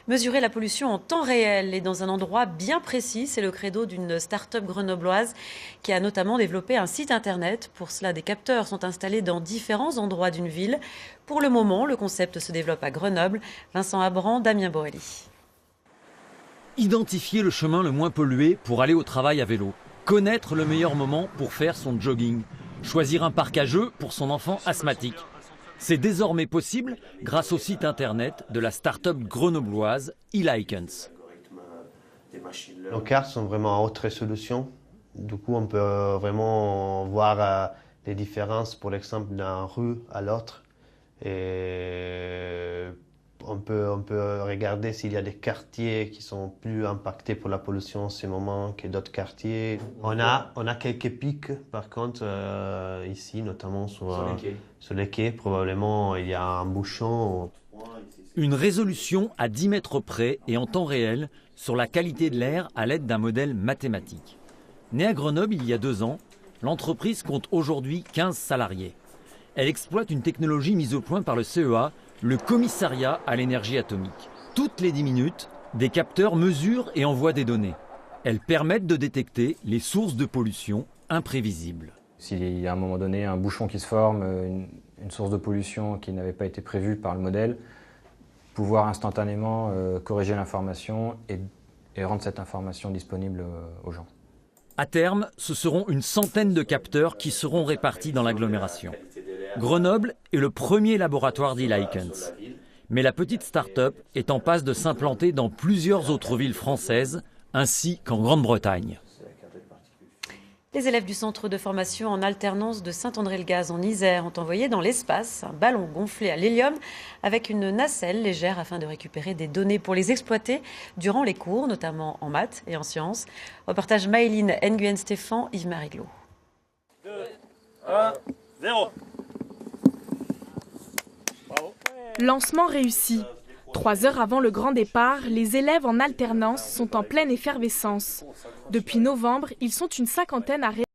Mesurer la pollution en temps réel et dans un endroit bien précis, c'est le credo d'une start-up grenobloise qui a notamment développé un site internet. Pour cela, des capteurs sont installés dans différents endroits d'une ville. Pour le moment, le concept se développe à Grenoble. Vincent Abran, Damien Borelli. Identifier le chemin le moins pollué pour aller au travail à vélo. Connaître le meilleur moment pour faire son jogging. Choisir un parc à jeux pour son enfant asthmatique. C'est désormais possible grâce au site internet de la start-up grenobloise e-Likens. Nos cartes sont vraiment en haute résolution. Du coup, on peut vraiment voir les différences, pour exemple, d'une rue à l'autre. Et on peut regarder s'il y a des quartiers qui sont plus impactés pour la pollution en ce moment que d'autres quartiers. On a quelques pics, par contre, ici, notamment sur les quais. Probablement, il y a un bouchon. Une résolution à 10 mètres près et en temps réel sur la qualité de l'air à l'aide d'un modèle mathématique. Née à Grenoble il y a 2 ans, l'entreprise compte aujourd'hui 15 salariés. Elle exploite une technologie mise au point par le CEA, le Commissariat à l'énergie atomique. Toutes les 10 minutes, des capteurs mesurent et envoient des données. Elles permettent de détecter les sources de pollution imprévisibles. S'il y a à un moment donné un bouchon qui se forme, une source de pollution qui n'avait pas été prévue par le modèle, pouvoir instantanément corriger l'information et rendre cette information disponible aux gens. À terme, ce seront une centaine de capteurs qui seront répartis dans l'agglomération. Grenoble est le premier laboratoire d'e-Likens. Mais la petite start-up est en passe de s'implanter dans plusieurs autres villes françaises, ainsi qu'en Grande-Bretagne. Les élèves du centre de formation en alternance de Saint-André-le-Gaz en Isère ont envoyé dans l'espace un ballon gonflé à l'hélium avec une nacelle légère afin de récupérer des données pour les exploiter durant les cours, notamment en maths et en sciences. Reportage Maëline Nguyen-Stéphane, Yves-Marie Glo. 2, 1, 0. Lancement réussi. 3 heures avant le grand départ, les élèves en alternance sont en pleine effervescence. Depuis novembre, ils sont une cinquantaine à